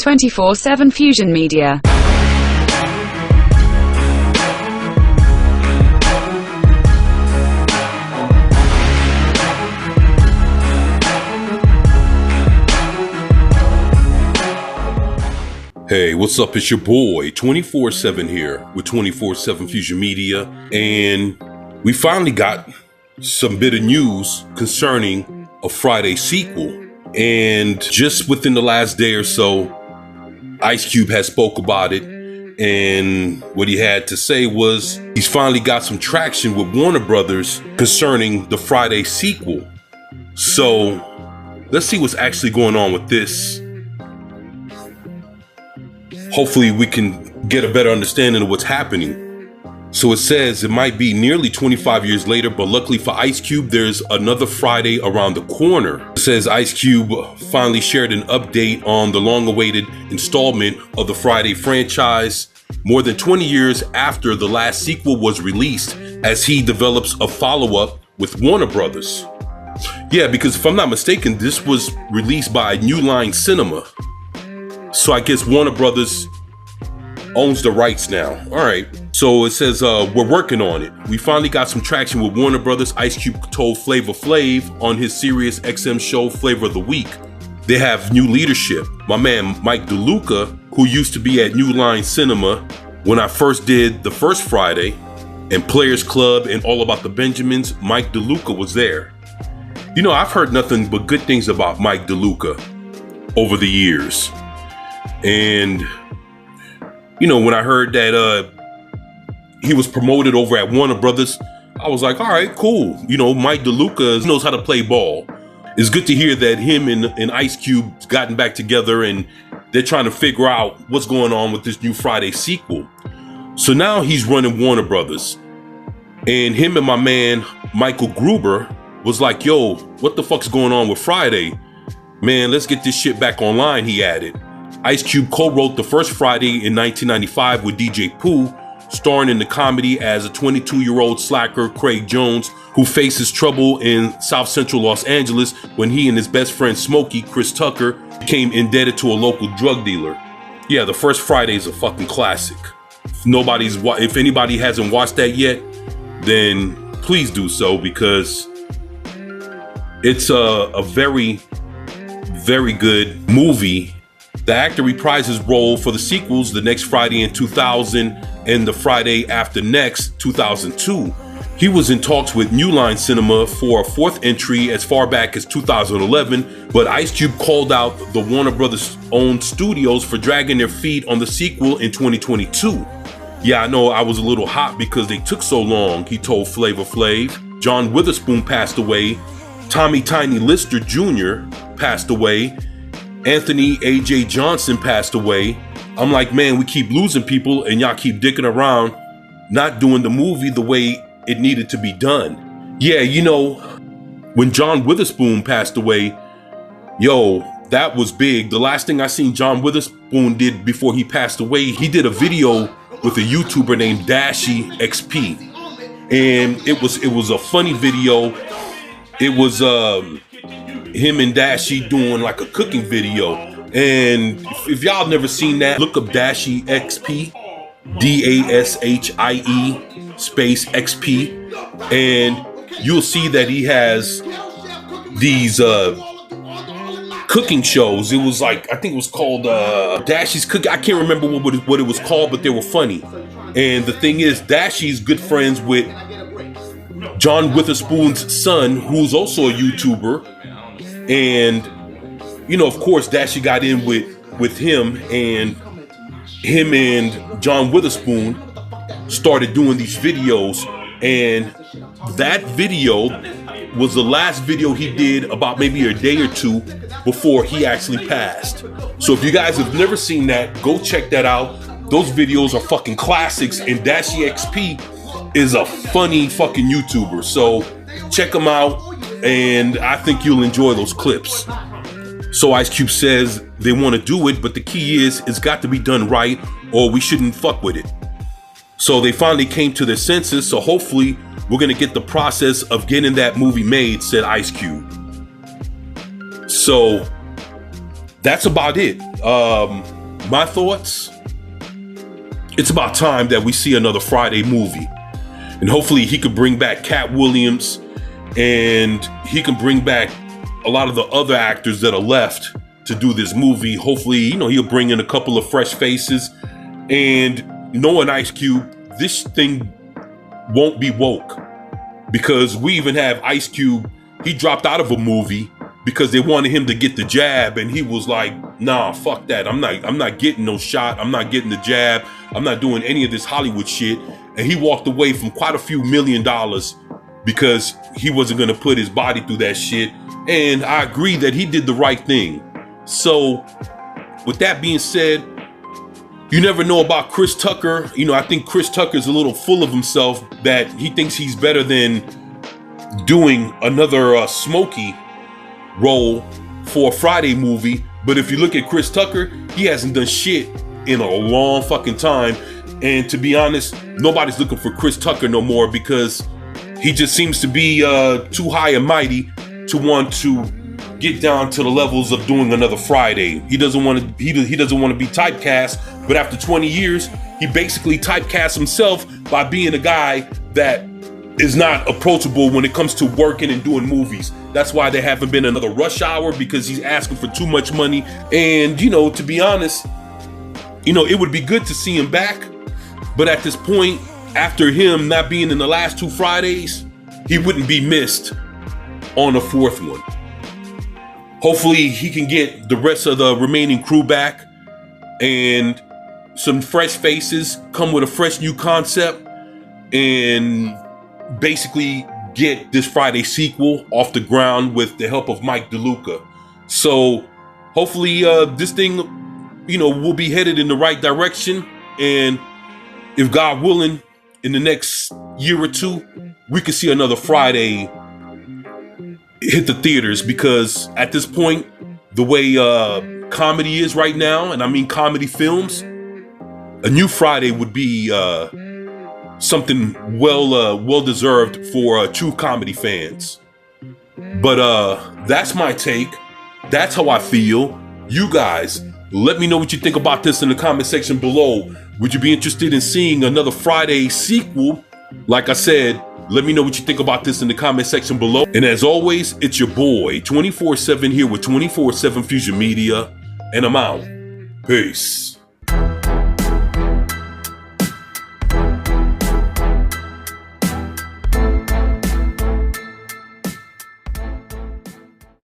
24/7 Fusion Media. Hey, what's up? It's your boy, 24/7 here with 24/7 Fusion Media, and we finally got some bit of news concerning a Friday sequel. And just within the last day or so, Ice Cube has spoke about it, and what he had to say was he's finally got some traction with Warner Brothers concerning the Friday sequel. So let's see what's actually going on with this. Hopefully we can get a better understanding of what's happening. So it says it might be nearly 25 years later, but luckily for Ice Cube, there's another Friday around the corner. It says Ice Cube finally shared an update on the long-awaited installment of the Friday franchise more than 20 years after the last sequel was released, as he develops a follow-up with Warner Brothers. Yeah, because if I'm not mistaken, this was released by New Line Cinema. So I guess Warner Brothers owns the rights now. All right. So it says we're working on it. We finally got some traction with Warner Brothers. Ice Cube told Flavor Flav on his Sirius XM show Flavor of the Week. They have new leadership. My man Mike DeLuca, who used to be at New Line Cinema when I first did the first Friday, and Players Club and All About the Benjamins, Mike DeLuca was there. You know, I've heard nothing but good things about Mike DeLuca over the years. And, you know, when I heard that he was promoted over at Warner Brothers, I was like, all right, cool. You know, Mike DeLuca knows how to play ball. It's good to hear that him and Ice Cube gotten back together and they're trying to figure out what's going on with this new Friday sequel. So now he's running Warner Brothers. And him and my man, Michael Gruber, was like, yo, what the fuck's going on with Friday? Man, let's get this shit back online, he added. Ice Cube co-wrote the first Friday in 1995 with DJ Pooh, starring in the comedy as a 22-year-old slacker, Craig Jones, who faces trouble in South Central Los Angeles when he and his best friend Smokey, Chris Tucker, became indebted to a local drug dealer. Yeah, the first Friday is a fucking classic. If anybody hasn't watched that yet, then please do so, because it's a very, very good movie. The actor reprised his role for the sequels the next Friday in 2000 and the Friday after next, 2002. He was in talks with New Line Cinema for a fourth entry as far back as 2011, but Ice Cube called out the Warner Brothers owned studios for dragging their feet on the sequel in 2022. Yeah, I know I was a little hot because they took so long, he told Flavor Flav. John Witherspoon passed away. Tommy Tiny Lister Jr. passed away. Anthony A.J. Johnson passed away. I'm like, man, we keep losing people and y'all keep dicking around, not doing the movie the way it needed to be done. Yeah, you know, when John Witherspoon passed away, yo, that was big. The last thing I seen John Witherspoon did before he passed away, he did a video with a YouTuber named Dashy XP. And it was a funny video. It was him and Dashy doing like a cooking video. And if y'all never seen that, look up Dashy XP, DASHIE space XP, and you'll see that he has these cooking shows. It was like, I think it was called Dashy's Cooking. I can't remember what it was called, but they were funny. And the thing is, Dashy's good friends with John Witherspoon's son, who's also a YouTuber. And, you know, of course, Dashy got in with him, and him and John Witherspoon started doing these videos. And that video was the last video he did about maybe a day or two before he actually passed. So if you guys have never seen that, go check that out. Those videos are fucking classics, and Dashy XP is a funny fucking YouTuber. So check him out, and I think you'll enjoy those clips. So Ice Cube says they want to do it, but the key is it's got to be done right, or we shouldn't fuck with it. So they finally came to their senses, so hopefully we're gonna get the process of getting that movie made, said Ice Cube. So that's about it. My thoughts, it's about time that we see another Friday movie. And hopefully he could bring back Cat Williams, and he can bring back a lot of the other actors that are left to do this movie. Hopefully, he'll bring in a couple of fresh faces. And knowing Ice Cube, this thing won't be woke, because we even have Ice Cube. He dropped out of a movie because they wanted him to get the jab, and he was like, nah, fuck that. I'm not getting no shot. I'm not getting the jab. I'm not doing any of this Hollywood shit. And he walked away from quite a few $1 million because he wasn't going to put his body through that shit. And I agree that he did the right thing. So with that being said, you never know about Chris Tucker. I think Chris Tucker's a little full of himself, that he thinks he's better than doing another Smokey role for a Friday movie. But if you look at Chris Tucker, he hasn't done shit in a long fucking time. And to be honest, nobody's looking for Chris Tucker no more, because he just seems to be too high and mighty to want to get down to the levels of doing another Friday. He doesn't want to. He doesn't want to be typecast. But after 20 years, he basically typecast himself by being a guy that is not approachable when it comes to working and doing movies. That's why there haven't been another Rush Hour, because he's asking for too much money. And to be honest, it would be good to see him back. But at this point, after him not being in the last 2 Fridays, he wouldn't be missed on the 4th one. Hopefully he can get the rest of the remaining crew back, and some fresh faces come with a fresh new concept, and basically get this Friday sequel off the ground with the help of Mike DeLuca. So hopefully this thing, will be headed in the right direction. And if God willing, in the next year or 2, we could see another Friday hit the theaters, because at this point, the way comedy is right now, and I mean comedy films, a new Friday would be something well deserved for true comedy fans. But that's my take. That's how I feel. You guys, let me know what you think about this in the comment section below. Would you be interested in seeing another Friday sequel? Like I said, let me know what you think about this in the comment section below. And as always, it's your boy 24/7 here with 24/7 Fusion Media, and I'm out. Peace.